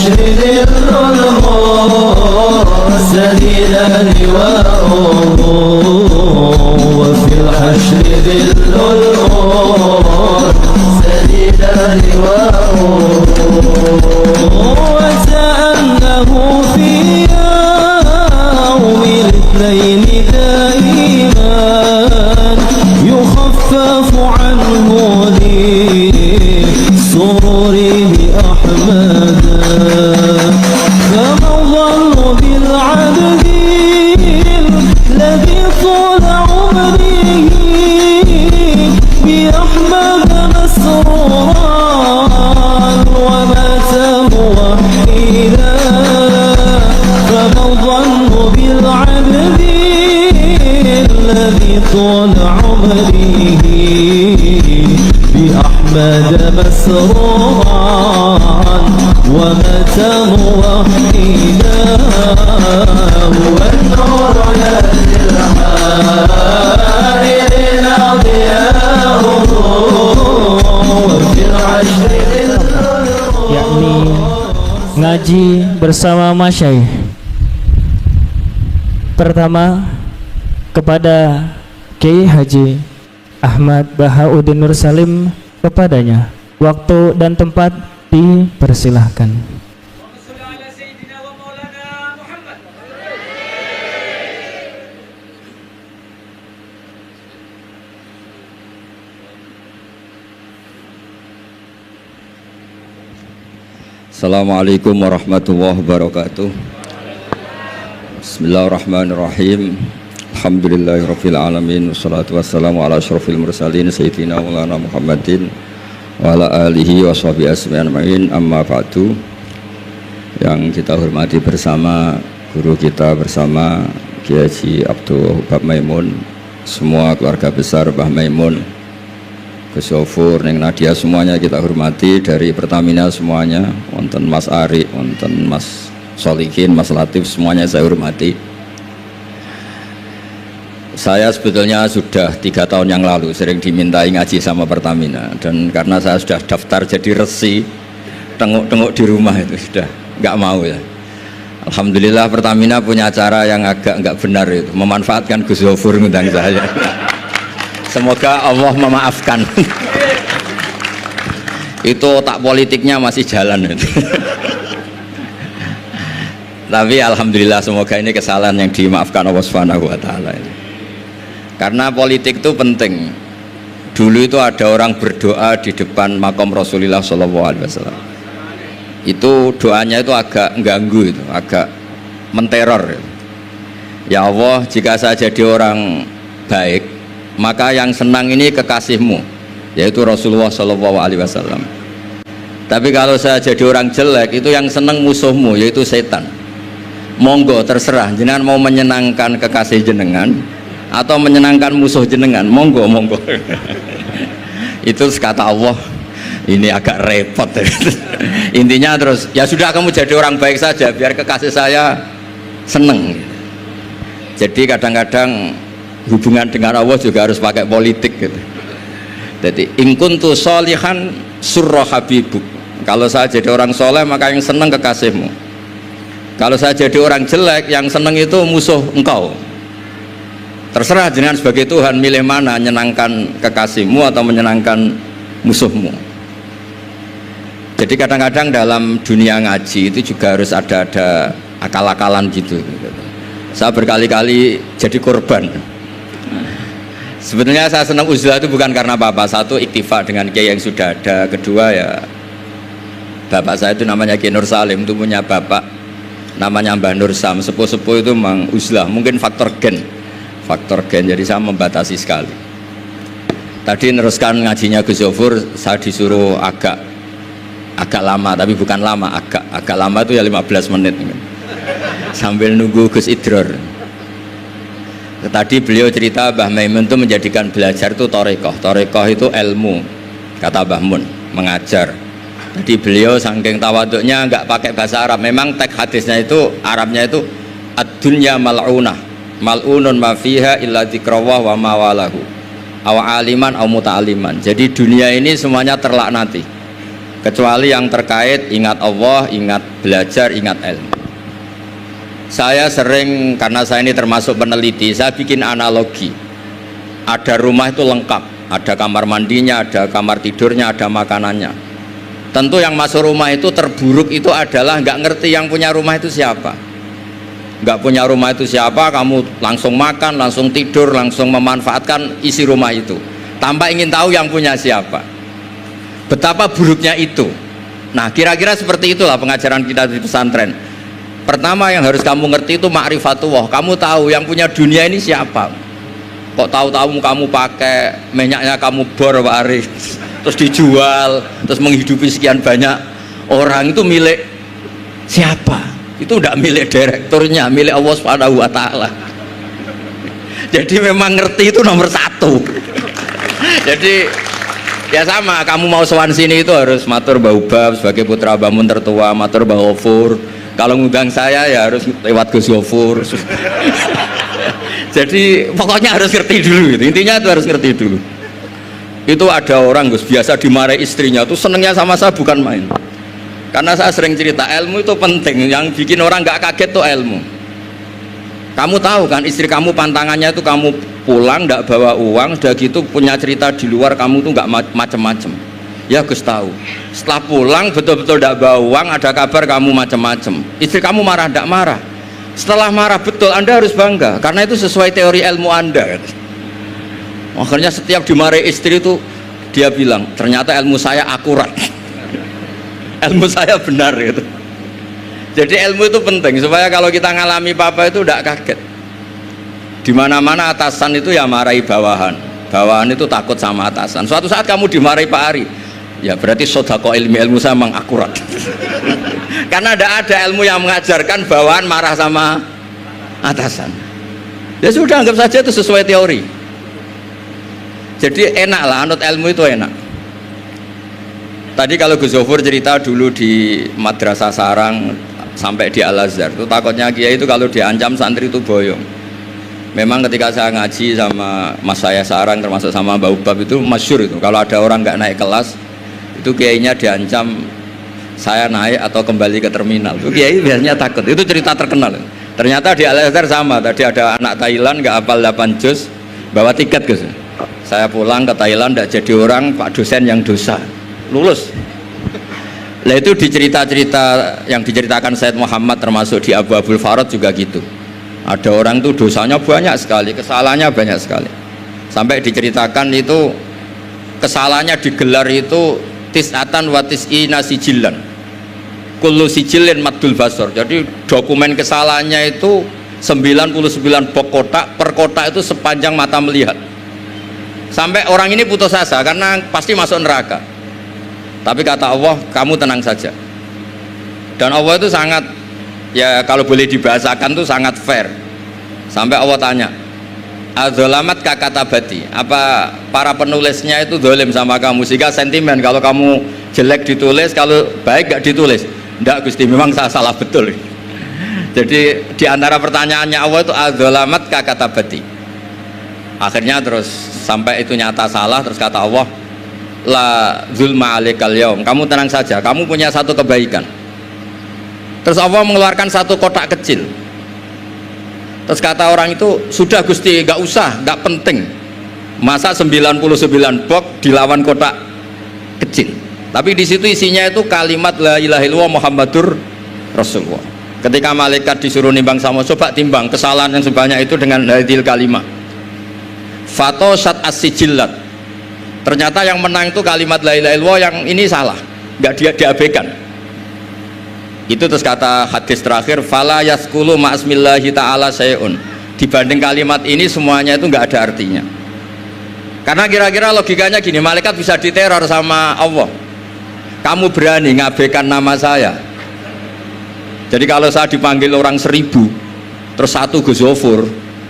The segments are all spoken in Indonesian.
الحشر ذل المرسلين لواءه وفي الحشر ذل المرسلين لواءه وكأنه في يوم الاثنين دائما يخفف عنه للسرور بأحمد فما الظن بالعبد الذي طول عمره بأحمد مسرورا ومات موحدا فما الظن بالعبد الذي طول عمره بأحمد مسرورا ومات موحدا هو النور الذي الحائرين ضياءه وفي العشر yakni ngaji bersama masyaikh. Pertama kepada Kiai Haji Ahmad Bahauddin Nur Salim, kepadanya waktu dan tempat dipersilahkan. Assalamualaikum warahmatullahi wabarakatuh. Bismillahirrahmanirrahim. Alhamdulillahirabbil alamin wassalatu wassalamu ala asyrofil mursalin sayyidina maulana Muhammadin wa ala alihi wa sahbihi ajmain. Amma ba'du. Yang kita hormati bersama guru kita bersama Kiai Haji Abdul Wahab Maimun, semua keluarga besar Mbah Maimun, Gus Yofur, Neng Nadia, semuanya kita hormati, dari Pertamina semuanya, wonten Mas Ari, wonten Mas Solikin, Mas Latif, semuanya saya hormati. Saya sebetulnya sudah 3 tahun yang lalu sering dimintai ngaji sama Pertamina, dan karena saya sudah daftar jadi resi, tengok-tengok di rumah itu sudah nggak mau ya. Alhamdulillah Pertamina punya cara yang agak nggak benar itu, memanfaatkan Gus Yofur ngundang saya. Semoga Allah memaafkan. Itu otak politiknya masih jalan itu. Tapi alhamdulillah semoga ini kesalahan yang dimaafkan Allah Subhanahu wa taala. Karena politik itu penting. Dulu itu ada orang berdoa di depan makam Rasulullah SAW. Itu doanya itu agak mengganggu itu, agak menteror. Ya Allah, jika saya jadi orang baik, maka yang senang ini kekasihmu, yaitu Rasulullah SAW. Tapi kalau saya jadi orang jelek, itu yang senang musuhmu, yaitu setan. Monggo terserah, jenengan mau menyenangkan kekasih jenengan atau menyenangkan musuh jenengan, monggo monggo. Itu kata Allah, ini agak repot. Intinya terus, ya sudah kamu jadi orang baik saja, biar kekasih saya seneng. Jadi kadang-kadang hubungan dengan Allah juga harus pakai politik gitu. Jadi in kuntu sholihan surra habibuk. Kalau saya jadi orang soleh maka yang senang kekasihmu. Kalau saya jadi orang jelek yang senang itu musuh engkau. Terserah jenengan sebagai Tuhan milih mana, menyenangkan kekasihmu atau menyenangkan musuhmu. Jadi kadang-kadang dalam dunia ngaji itu juga harus ada akal-akalan gitu. Saya berkali-kali jadi korban. Sebetulnya saya senang uzlah itu bukan karena apa-apa. Satu, iktifa dengan kiai yang sudah ada. Kedua, ya bapak saya itu namanya Kiai Nur Salim, itu punya bapak namanya Mbah Nur Sam. Sepuh-sepuh itu memang uzlah. Mungkin faktor gen, jadi saya membatasi sekali. Tadi neruskan ngajinya Gus Yofur, saya disuruh agak lama, tapi bukan lama, agak lama itu ya 15 menit sambil nunggu Gus Idror. Tadi beliau cerita Mbah Maimun itu menjadikan belajar itu torekoh itu ilmu, kata Mbah Mun, mengajar. Jadi beliau saking tawaduknya nggak pakai bahasa Arab. Memang teks hadisnya itu Arabnya itu ad-dunya mal'unah, mal'unun ma fiha illa dzikrawah wa mawalahu, aw aliman aw muta'aliman. Jadi dunia ini semuanya terlaknati. kecuali yang terkait ingat Allah, ingat belajar, ingat ilmu. Saya sering, karena saya ini termasuk peneliti, saya bikin analogi. Ada rumah itu lengkap, ada kamar mandinya, ada kamar tidurnya, ada makanannya. Tentu yang masuk rumah itu terburuk itu adalah nggak ngerti yang punya rumah itu siapa. Nggak punya rumah itu siapa, kamu langsung makan, langsung tidur, langsung memanfaatkan isi rumah itu tanpa ingin tahu yang punya siapa. Betapa buruknya itu. Nah, kira-kira seperti itulah pengajaran kita di pesantren. Pertama yang harus kamu ngerti itu ma'rifatullah. Kamu tahu yang punya dunia ini siapa. Kok tahu-tahu kamu pakai minyaknya kamu bor Pak Arif, terus dijual, terus menghidupi sekian banyak orang, itu milik siapa? Itu tidak milik direkturnya, milik Allah Subhanahu wa Ta'ala. Jadi memang ngerti itu nomor satu. Jadi ya sama, kamu mau sowan sini itu harus matur Mbah Ubab sebagai putra Mbah Mun tertua, matur Mbah Ghafur. Kalau ngundang saya ya harus lewat Gus Ghafur. Jadi pokoknya harus ngerti dulu gitu. Intinya itu harus ngerti dulu. Itu ada orang Gus biasa dimarahi istrinya tuh senengnya sama saya bukan main. Karena saya sering cerita ilmu itu penting, yang bikin orang nggak kaget tuh ilmu. Kamu tahu kan istri kamu pantangannya itu kamu pulang nggak bawa uang, udah gitu punya cerita di luar kamu tuh nggak macem-macem. Ya Gus tahu. Setelah pulang betul-betul nggak bawa uang, ada kabar kamu macem-macem. Istri kamu marah nggak marah? Setelah marah betul, Anda harus bangga karena itu sesuai teori ilmu Anda. Akhirnya setiap dimarahi istri itu dia bilang ternyata ilmu saya akurat. Ilmu saya benar gitu. Jadi ilmu itu penting supaya kalau kita ngalami apa itu tidak kaget. Di mana-mana atasan itu ya marahi bawahan. Bawahan itu takut sama atasan. Suatu saat kamu dimarahi Pak Ari, ya berarti sodako ilmu saya memang akurat. Karena tidak ada ilmu yang mengajarkan bawahan marah sama atasan. Ya sudah, anggap saja itu sesuai teori. Jadi enak lah, anut ilmu itu enak. Tadi kalau Gus Ghafur cerita dulu di Madrasah Sarang sampai di Al-Azhar itu takutnya kiai itu kalau diancam santri itu boyong. Memang ketika saya ngaji sama mas saya Sarang termasuk sama Mbak Ubab itu masyhur itu kalau ada orang nggak naik kelas itu kiainya diancam saya naik atau kembali ke terminal. Itu kiai biasanya takut. Itu cerita terkenal. Ternyata di Al-Azhar sama. Tadi ada anak Thailand nggak hafal 8 juz bawa tiket Gus. Saya pulang ke Thailand nggak jadi orang, Pak dosen yang dosa. Lulus. Nah itu di cerita-cerita yang diceritakan Said Muhammad termasuk di Abu Abul Farad juga gitu. Ada orang tuh dosanya banyak sekali, kesalahannya banyak sekali. Sampai diceritakan itu kesalahannya digelar itu tis'atan wa tis'ina sijillan. Kullu sijillin maddul basor. Jadi dokumen kesalahannya itu 99 box kotak, per kotak itu sepanjang mata melihat. Sampai orang ini putus asa karena pasti masuk neraka. Tapi kata Allah, kamu tenang saja. Dan Allah itu sangat, ya kalau boleh dibahasakan itu sangat fair. Sampai Allah tanya, adzolamat kakatabati, apa para penulisnya itu dolim sama kamu sehingga sentimen kalau kamu jelek ditulis, kalau baik gak ditulis. Enggak Gusti, memang saya salah betul. Jadi diantara pertanyaannya Allah itu adzolamat kakatabati. Akhirnya terus sampai itu nyata salah, terus kata Allah, la zulma alaikal yaum, kamu tenang saja, kamu punya satu kebaikan. Terus Allah mengeluarkan satu kotak kecil. Terus kata orang itu, sudah Gusti, gak usah, gak penting. Masa 99 box dilawan kotak kecil. Tapi di situ isinya itu kalimat la ilaha illallah Muhammadur Rasulullah. Ketika malaikat disuruh nimbang sama, coba timbang kesalahan yang sebanyak itu dengan hadil kalimat. Fatosat as-sijillat. Ternyata yang menang itu kalimat la ilaha illallah, yang ini salah, nggak diabaikan. Itu terus kata hadis terakhir, fala yaskulu ma'asmillahi ta'ala sayun. Dibanding kalimat ini semuanya itu nggak ada artinya. Karena kira-kira logikanya gini, malaikat bisa diteror sama Allah. Kamu berani ngabaikan nama saya. Jadi kalau saya dipanggil orang 1000, terus satu Gus Ghafur,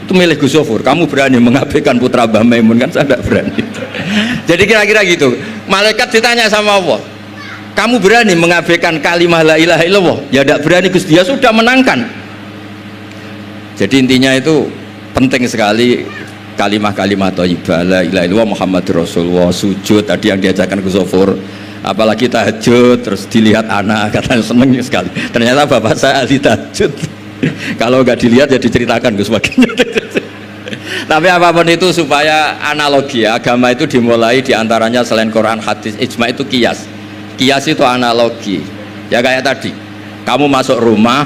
itu milih Gus Ghafur, kamu berani mengabaikan putra Mbah Maimun? Kan saya tidak berani. Jadi kira-kira gitu, malaikat ditanya sama Allah, kamu berani mengabaikan kalimah la ilaha illallah? Ya tidak berani Gusti, dia sudah menangkan. Jadi intinya itu penting sekali kalimah-kalimah thayyibah la ilaha illallah Muhammadur Rasulullah, sujud tadi yang diajarkan Gus Ghafur, apalagi tahajud terus dilihat anak, katanya seneng sekali. Ternyata bapak saya ahli tahajud. Kalau nggak dilihat ya diceritakan Gus baginya. Tapi apapun itu supaya analogi ya, agama itu dimulai diantaranya selain Quran, hadis, ijma itu kias. Kias itu analogi. Ya kayak tadi, kamu masuk rumah,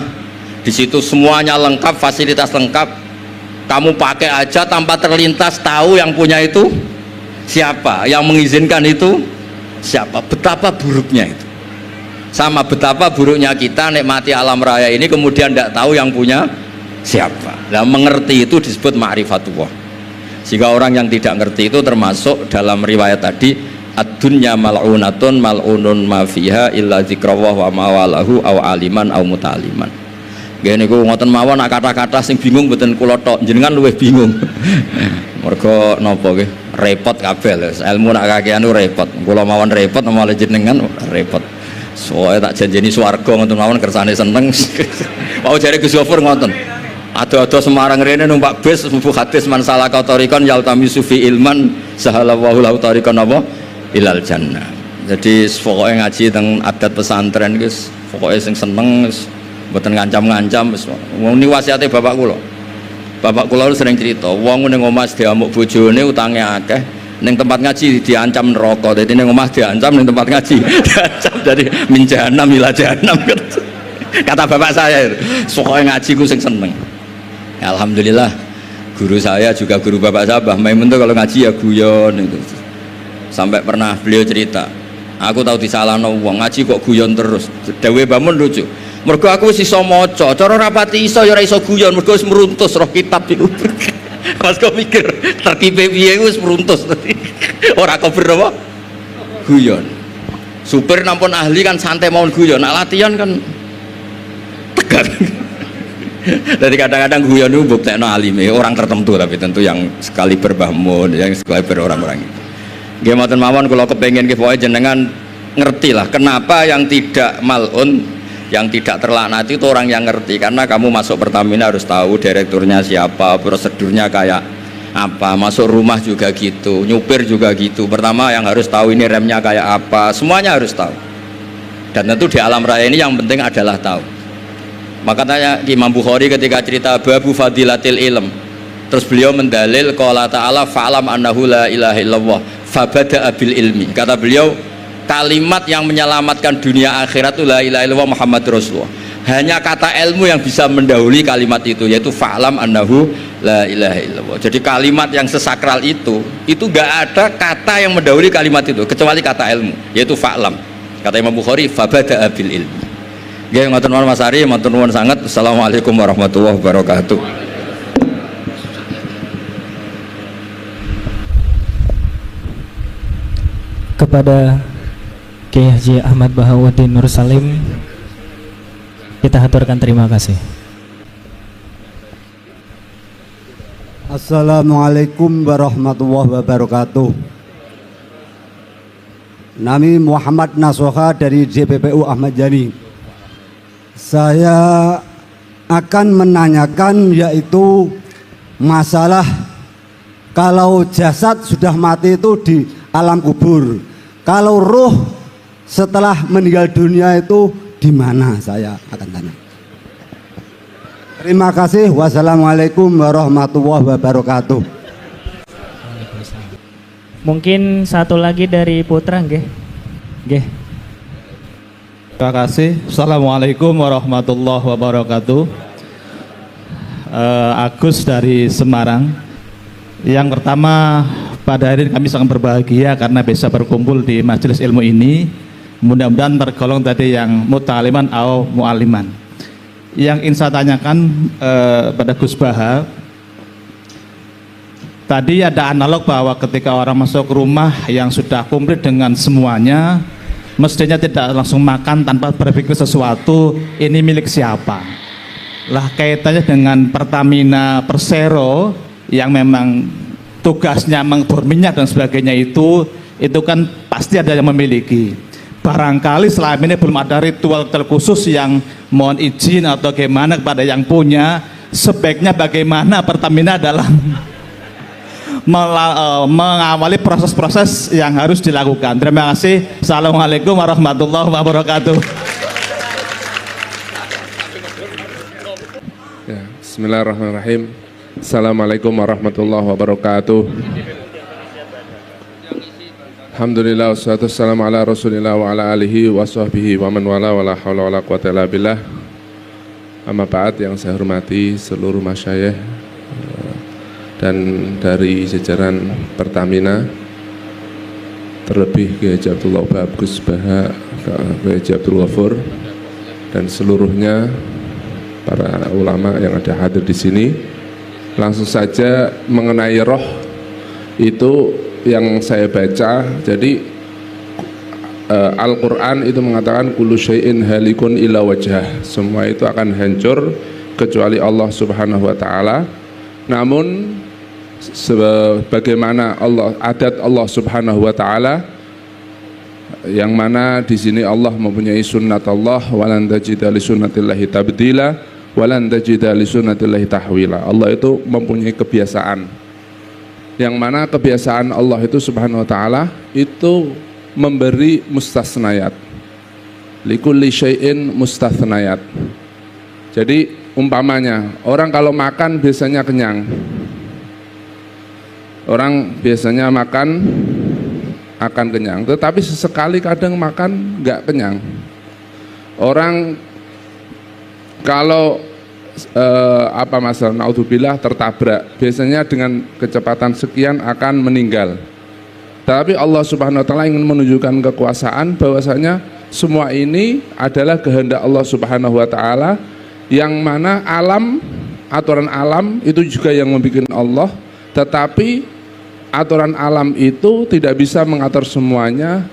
di situ semuanya lengkap, fasilitas lengkap. Kamu pakai aja tanpa terlintas tahu yang punya itu siapa, yang mengizinkan itu siapa. Betapa buruknya itu. Sama betapa buruknya kita nikmati alam raya ini kemudian tidak tahu yang punya siapa. Nah, mengerti itu disebut ma'rifatullah. Jika orang yang tidak ngerti itu termasuk dalam riwayat tadi, ad-dunya mal'unatun mal'unun ma fiha illa dzikrawah wa mawalahu aw aliman aw muta'aliman. Gini ku ngoten mawon kata-kata sing bingung mboten kula tok, jenengan luwih bingung. Mergo napa nggih? Repot kabeh lho. Ilmu nak kakean repot. Kula mawon repot malah jenengan repot. Soale tak janjeni swarga ngoten mawon kersane seneng. Mau jare Gus Gofur ngoten. Ado-ado Semarang rene numpak bis mlebu hadis man salaka tariqan yaltamisu fi ilman sahalallahu lahu tariqan apa ilal jannah. Jadi pokoke ngaji teng adat pesantren guys, pokoke sing seneng wis mboten ngancam-ngancam wis. Wong niku wasiate bapak kula. Bapak kula sering cerita, wong ning omah diamuk bojone utange akeh, ning tempat ngaji diancam neraka. Dadi ning omah diancam, ning tempat ngaji diancam. Jadi min jahanam ila jahanam. Kata bapak saya, pokoke ngaji ku sing seneng. Alhamdulillah guru saya juga guru bapak saya Mbah Maimun tuh kalau ngaji ya guyon itu. Sampai pernah beliau cerita, aku tahu disalahno wong ngaji kok guyon terus. Dewe Bamun lucu. Mergo aku wis iso maca, cara rapati iso ya ora iso guyon, mergo wis meruntus roh kitab iku. Pas kok mikir terkipe piye wis meruntus. Ora kober apa? Guyon. Supir nampun ahli kan santai mawon guyon, nak latihan kan tegang. Jadi kadang-kadang guyon itu buktekno alime orang tertentu, tapi tentu yang sekali berbangun, yang sekali berorang-orang itu. Nggih mboten mawon kula kepengin nggih pokoke jenengan ngerti lah kenapa yang tidak malun, yang tidak terlaknati itu orang yang ngerti. Karena kamu masuk Pertamina harus tahu direkturnya siapa, prosedurnya kayak apa, masuk rumah juga gitu, nyupir juga gitu. Pertama yang harus tahu ini remnya kayak apa, semuanya harus tahu. Dan tentu di alam raya ini yang penting adalah tahu. Makanya Imam Bukhari ketika cerita babu fadilatil ilm, terus beliau mendalil qala ta'ala fa'lam annahu la ilaha illallah fabada'a bil ilmi. Kata beliau kalimat yang menyelamatkan dunia akhirat itu la ilaha illallah Muhammad Rasulullah. Hanya kata ilmu yang bisa mendahului kalimat itu, yaitu fa'lam annahu la ilaha illallah. Jadi kalimat yang sesakral itu gak ada kata yang mendahului kalimat itu kecuali kata ilmu, yaitu fa'lam. Kata Imam Bukhari fabada'a bil ilmi. Nggih ngoten nuwun Mas Ari, matur nuwun sangat. Assalamualaikum warahmatullahi wabarakatuh. Kepada Kiai Haji Ahmad Bahauddin Nur Salim kita haturkan terima kasih. Assalamualaikum warahmatullahi wabarakatuh. Nami Muhammad Nasoha dari JPPU Ahmad Yani. Saya akan menanyakan yaitu masalah kalau jasad sudah mati itu di alam kubur, kalau ruh setelah meninggal dunia itu di mana, saya akan tanya. Terima kasih. Wassalamualaikum warahmatullahi wabarakatuh. Mungkin satu lagi dari Putra nggih. Nggih. Terima kasih. Assalamualaikum warahmatullahi wabarakatuh. Agus dari Semarang. Yang pertama, pada hari ini kami sangat berbahagia karena bisa berkumpul di majelis ilmu ini. Mudah-mudahan tergolong tadi yang muta'aliman atau mu'aliman. Yang ingin saya tanyakan pada Gus Baha, tadi ada analog bahwa ketika orang masuk rumah yang sudah komplit dengan semuanya, mestinya tidak langsung makan tanpa berpikir sesuatu ini milik siapa. Lah kaitannya dengan Pertamina Persero yang memang tugasnya mengebor minyak dan sebagainya itu kan pasti ada yang memiliki. Barangkali selama ini belum ada ritual khusus yang mohon izin atau bagaimana kepada yang punya, sebaiknya bagaimana Pertamina dalam mengawali proses-proses yang harus dilakukan. Terima kasih. Assalamualaikum warahmatullahi wabarakatuh. Ya, bismillahirrahmanirrahim. Assalamualaikum warahmatullahi wabarakatuh. Alhamdulillah wassalatu wassalamu ala rasulillah wa ala alihi wa sahbihi wa man wala wala hawla wala quwata illa billah. Amma ba'd, yang saya hormati seluruh masyayikh dan dari jajaran Pertamina, terlebih Kiai Haji Abdullah Bagus Baha, Kiai Haji Abdul Ghafur, dan seluruhnya para ulama yang ada hadir di sini. Langsung saja mengenai roh itu yang saya baca. Jadi Al-Quran itu mengatakan kullu syai'in halikun illa wajhah, semua itu akan hancur kecuali Allah subhanahu wa ta'ala. Namun sebagaimana adat Allah subhanahu wa ta'ala, yang mana di sini Allah mempunyai sunnat Allah, walan tajida li sunnatillahi tabdila walan tajida li sunnatillahi tahwila. Allah itu mempunyai kebiasaan, yang mana kebiasaan Allah itu subhanahu wa ta'ala itu memberi mustasnayat, likulli syai'in mustasnayat. Jadi umpamanya orang kalau makan biasanya kenyang, orang biasanya makan akan kenyang, tetapi sesekali kadang makan nggak kenyang. Orang kalau naudzubillah tertabrak, biasanya dengan kecepatan sekian akan meninggal. Tapi Allah subhanahu wa ta'ala ingin menunjukkan kekuasaan bahwasanya semua ini adalah kehendak Allah subhanahu wa ta'ala, yang mana aturan alam itu juga yang membuat Allah, tetapi aturan alam itu tidak bisa mengatur semuanya,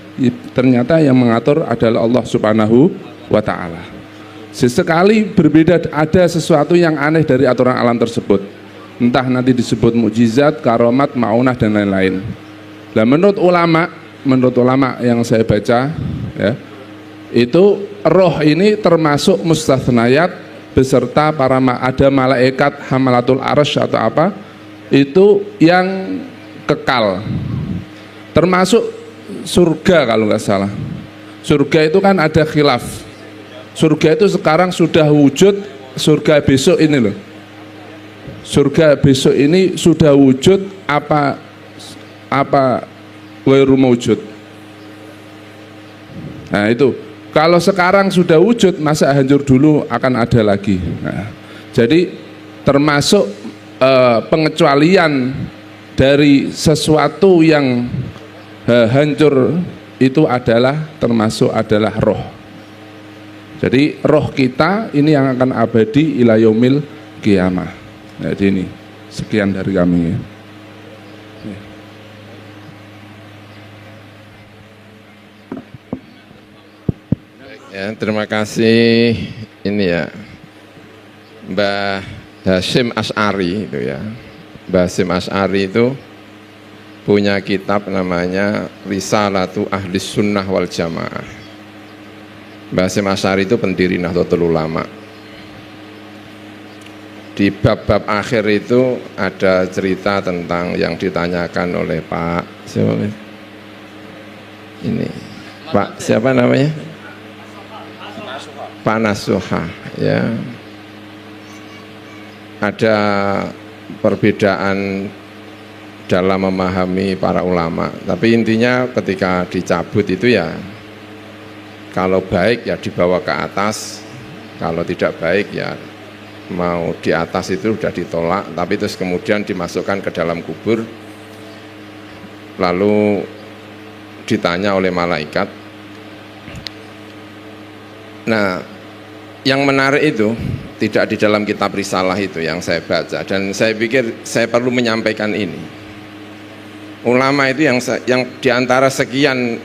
ternyata yang mengatur adalah Allah subhanahu wa ta'ala. Sesekali berbeda, ada sesuatu yang aneh dari aturan alam tersebut, entah nanti disebut mukjizat, karomat, maunah dan lain-lain. Nah, menurut ulama yang saya baca ya, itu roh ini termasuk mustathnayat beserta ada malaikat hamalatul arsy atau apa, itu yang kekal, termasuk surga kalau nggak salah. Surga itu kan ada khilaf. Surga itu sekarang sudah wujud, surga besok ini loh. Surga besok ini sudah wujud apa ghairu mawjud. Nah itu, kalau sekarang sudah wujud, masa hancur dulu akan ada lagi. Nah, jadi termasuk pengecualian dari sesuatu yang hancur itu termasuk adalah roh. Jadi roh kita ini yang akan abadi ila yaumil qiyamah. Jadi ini sekian dari kami. Ya, terima kasih ini ya Mbah Hasyim Asy'ari itu ya. Mbah Hasyim Asy'ari itu punya kitab namanya Risalatu Ahlis Sunnah wal Jamaah. Mbah Hasyim Asy'ari itu pendiri Nahdlatul Ulama. Di bab-bab akhir itu ada cerita tentang yang ditanyakan oleh Pak siapa namanya? Pak Nasuha ya. Ada perbedaan dalam memahami para ulama, tapi intinya ketika dicabut itu ya, kalau baik ya dibawa ke atas, kalau tidak baik ya mau di atas itu sudah ditolak, tapi terus kemudian dimasukkan ke dalam kubur, lalu ditanya oleh malaikat. Nah, yang menarik itu tidak di dalam kitab risalah itu yang saya baca, dan saya pikir saya perlu menyampaikan ini. Ulama itu yang diantara sekian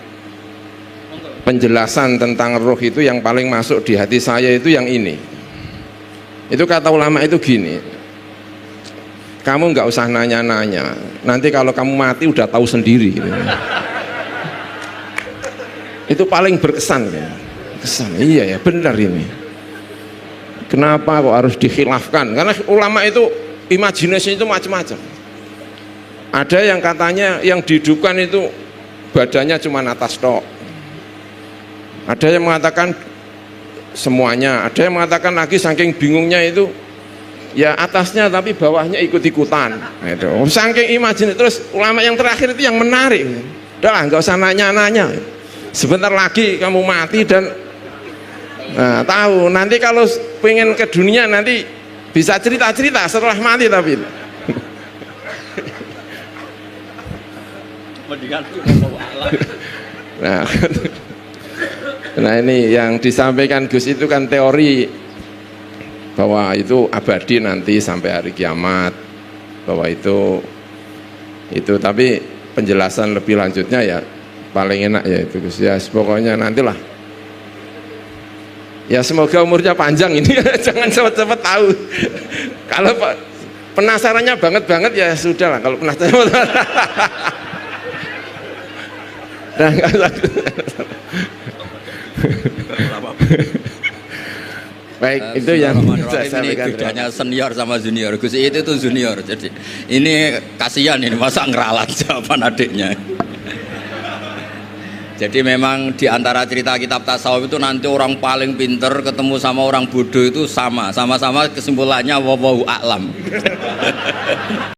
penjelasan tentang roh itu yang paling masuk di hati saya itu yang ini. Itu kata ulama itu gini, kamu nggak usah nanya-nanya, nanti kalau kamu mati udah tahu sendiri gitu. Itu paling berkesan ya. Kesan, iya ya benar ini. Kenapa kok harus dikhilafkan? Karena ulama itu imajinasi itu macam-macam. Ada yang katanya yang dihidupkan itu badannya cuma atas tok. Ada yang mengatakan semuanya. Ada yang mengatakan lagi saking bingungnya itu ya atasnya tapi bawahnya ikut-ikutan. Nah, itu. Saking imajin terus ulama yang terakhir itu yang menarik. Udahlah nggak usah nanya-nanya. Sebentar lagi kamu mati dan tahu nanti kalau pengen ke dunia nanti bisa cerita-cerita setelah mati tapi. Nah ini yang disampaikan Gus itu kan teori bahwa itu abadi nanti sampai hari kiamat, bahwa itu tapi penjelasan lebih lanjutnya ya paling enak ya itu Gus ya, pokoknya nantilah ya, semoga umurnya panjang ini jangan cepet-cepet tahu. Kalau penasarannya banget ya sudah lah, kalau penasaran nah, baik, itu yang saya sampaikan. Ini bedanya senior sama junior. Gus itu tuh junior. Jadi ini kasihan ini masa ngeralat jawaban adiknya. Jadi memang di antara cerita kitab tasawuf itu nanti orang paling pinter ketemu sama orang bodoh itu sama-sama kesimpulannya wallahu a'lam.